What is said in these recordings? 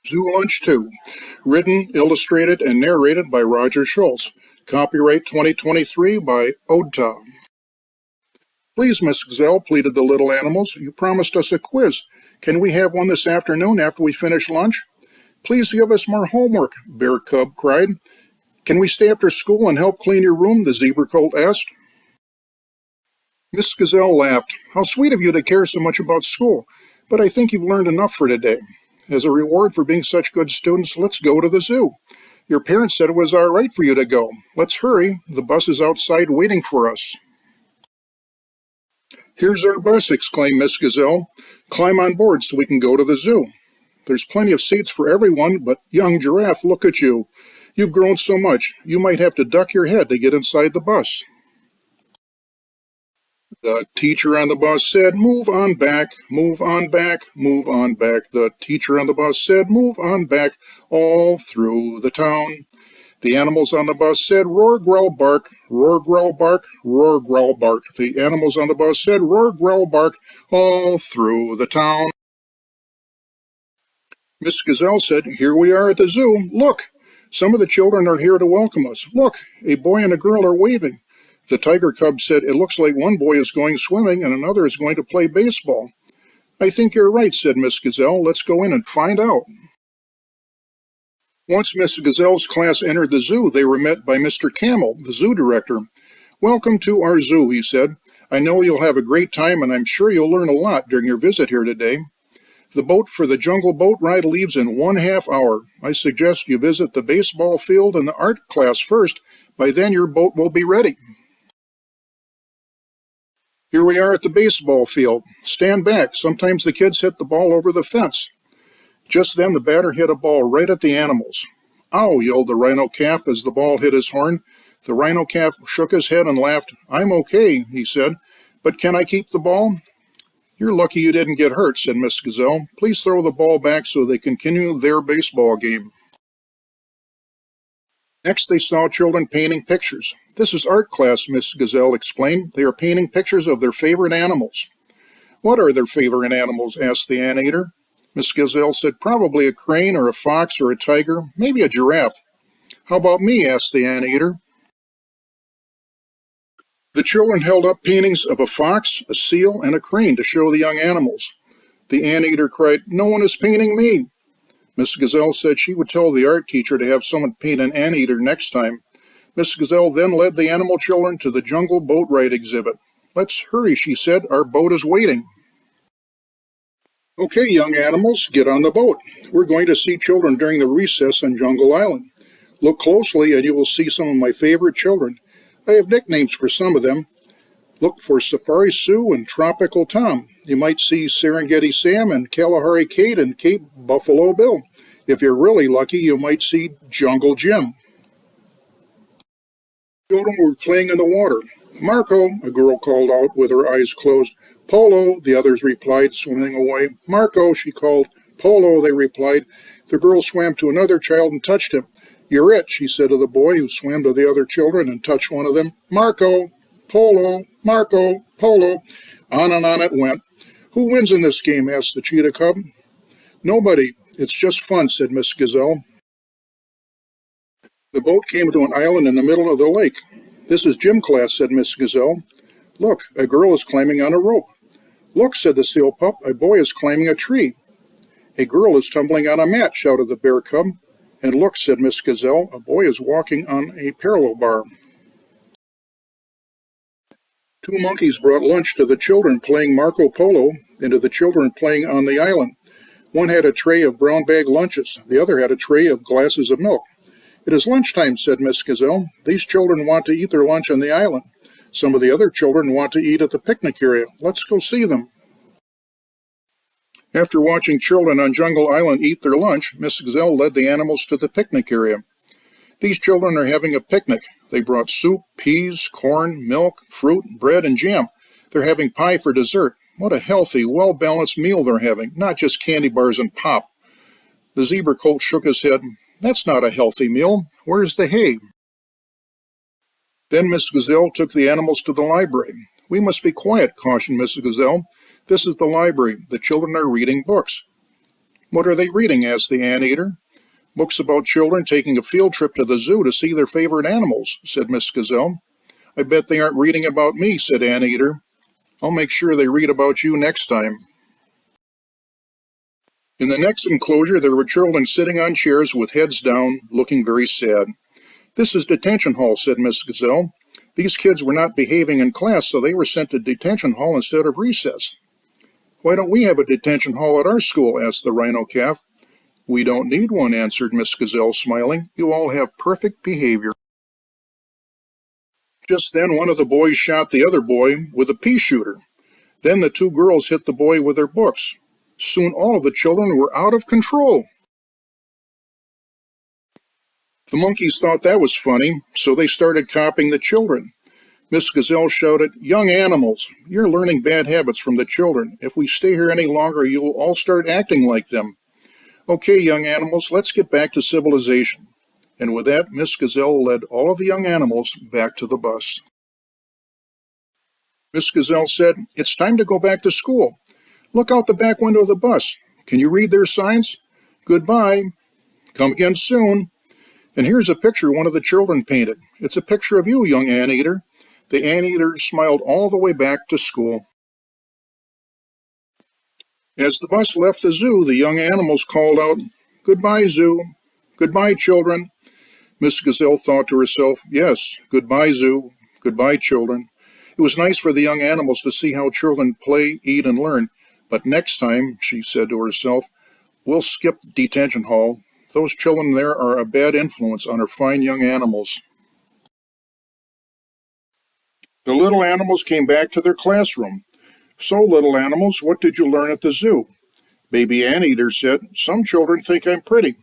Zoo Lunch 2. Written, illustrated, and narrated by Roger Schultz. Copyright 2023 by Odta. Please, Miss Gazelle, pleaded the little animals. You promised us a quiz. Can we have one this afternoon after we finish lunch? Please give us more homework, Bear Cub cried. Can we stay after school and help clean your room? The zebra colt asked. Miss Gazelle laughed. How sweet of you to care so much about school, but I think you've learned enough for today. As a reward for being such good students, let's go to the zoo. Your parents said it was all right for you to go. Let's hurry. The bus is outside waiting for us. Here's our bus, exclaimed Miss Gazelle. Climb on board so we can go to the zoo. There's plenty of seats for everyone, but young giraffe, look at you. You've grown so much, you might have to duck your head to get inside the bus. The teacher on the bus said, move on back, move on back, move on back. The teacher on the bus said, move on back, all through the town. The animals on the bus said, roar, growl, bark, roar, growl, bark, roar, growl, bark. The animals on the bus said, roar, growl, bark, all through the town. Miss Gazelle said, here we are at the zoo. Look, some of the children are here to welcome us. Look, a boy and a girl are waving. The tiger cub said, it looks like one boy is going swimming and another is going to play baseball. I think you're right, said Miss Gazelle. Let's go in and find out. Once Miss Gazelle's class entered the zoo, they were met by Mr. Camel, the zoo director. Welcome to our zoo, he said. I know you'll have a great time and I'm sure you'll learn a lot during your visit here today. The boat for the jungle boat ride leaves in 1/2 hour. I suggest you visit the baseball field and the art class first. By then your boat will be ready. Here we are at the baseball field. Stand back. Sometimes the kids hit the ball over the fence. Just then the batter hit a ball right at the animals. Ow, yelled the rhino calf as the ball hit his horn. The rhino calf shook his head and laughed. I'm okay, he said, but can I keep the ball? You're lucky you didn't get hurt, said Miss Gazelle. Please throw the ball back so they can continue their baseball game. Next they saw children painting pictures. This is art class, Miss Gazelle explained. They are painting pictures of their favorite animals. What are their favorite animals? Asked the anteater. Miss Gazelle said probably a crane or a fox or a tiger, maybe a giraffe. How about me? Asked the anteater. The children held up paintings of a fox, a seal, and a crane to show the young animals. The anteater cried, no one is painting me. Miss Gazelle said she would tell the art teacher to have someone paint an anteater next time. Miss Gazelle then led the animal children to the jungle boat ride exhibit. Let's hurry, she said, our boat is waiting. Okay, young animals, get on the boat. We're going to see children during the recess on Jungle Island. Look closely and you will see some of my favorite children. I have nicknames for some of them. Look for Safari Sue and Tropical Tom. You might see Serengeti Sam and Kalahari Kate and Cape Buffalo Bill. If you're really lucky, you might see Jungle Jim. Children were playing in the water. Marco, a girl called out with her eyes closed. Polo, the others replied, swimming away. Marco, she called. Polo, they replied. The girl swam to another child and touched him. You're it, she said to the boy, who swam to the other children and touched one of them. Marco, Polo, Marco, Polo. On and on it went. Who wins in this game? Asked the cheetah cub. Nobody. It's just fun, said Miss Gazelle. The boat came to an island in the middle of the lake. This is gym class, said Miss Gazelle. Look, a girl is climbing on a rope. Look, said the seal pup, a boy is climbing a tree. A girl is tumbling on a mat, shouted the bear cub. And look, said Miss Gazelle, a boy is walking on a parallel bar. 2 monkeys brought lunch to the children playing Marco Polo and to the children playing on the island. One had a tray of brown bag lunches. The other had a tray of glasses of milk. It is lunchtime, said Miss Gazelle. These children want to eat their lunch on the island. Some of the other children want to eat at the picnic area. Let's go see them. After watching children on Jungle Island eat their lunch, Miss Gazelle led the animals to the picnic area. These children are having a picnic. They brought soup, peas, corn, milk, fruit, bread, and jam. They're having pie for dessert. What a healthy, well-balanced meal they're having, not just candy bars and pop. The zebra colt shook his head. That's not a healthy meal. Where's the hay? Then Miss Gazelle took the animals to the library. We must be quiet, cautioned Mrs. Gazelle. This is the library. The children are reading books. What are they reading? Asked the anteater. Books about children taking a field trip to the zoo to see their favorite animals, said Miss Gazelle. I bet they aren't reading about me, said Anteater. I'll make sure they read about you next time. In the next enclosure, there were children sitting on chairs with heads down, looking very sad. This is detention hall, said Miss Gazelle. These kids were not behaving in class, so they were sent to detention hall instead of recess. Why don't we have a detention hall at our school? Asked the rhino calf. We don't need one, answered Miss Gazelle, smiling. You all have perfect behavior. Just then one of the boys shot the other boy with a pea shooter. Then the two girls hit the boy with their books. Soon all of the children were out of control. The monkeys thought that was funny, so they started copying the children. Miss Gazelle shouted, Young animals, you're learning bad habits from the children. If we stay here any longer, you'll all start acting like them. Okay, young animals, let's get back to civilization. And with that, Miss Gazelle led all of the young animals back to the bus. Miss Gazelle said, It's time to go back to school. Look out the back window of the bus. Can you read their signs? Goodbye. Come again soon. And here's a picture one of the children painted. It's a picture of you, young anteater. The anteater smiled all the way back to school. As the bus left the zoo, the young animals called out, Goodbye, zoo. Goodbye, children. Miss Gazelle thought to herself, Yes, goodbye, zoo. Goodbye, children. It was nice for the young animals to see how children play, eat, and learn. But next time, she said to herself, we'll skip detention hall. Those children there are a bad influence on our fine young animals. The little animals came back to their classroom. So, little animals, what did you learn at the zoo? Baby Anteater said, Some children think I'm pretty.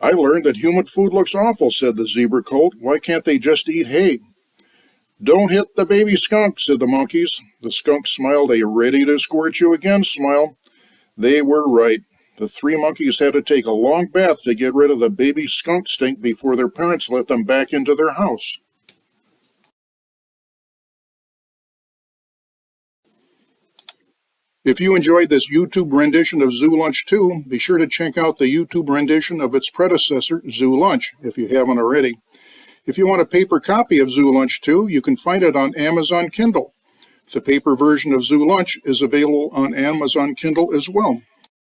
I learned that human food looks awful, said the zebra colt. Why can't they just eat hay? Don't hit the baby skunk, said the monkeys. The skunk smiled a ready to squirt you again smile. They were right. The three monkeys had to take a long bath to get rid of the baby skunk stink before their parents let them back into their house. If you enjoyed this YouTube rendition of Zoo Lunch 2, be sure to check out the YouTube rendition of its predecessor, Zoo Lunch, if you haven't already. If you want a paper copy of Zoo Lunch 2, you can find it on Amazon Kindle. The paper version of Zoo Lunch is available on Amazon Kindle as well.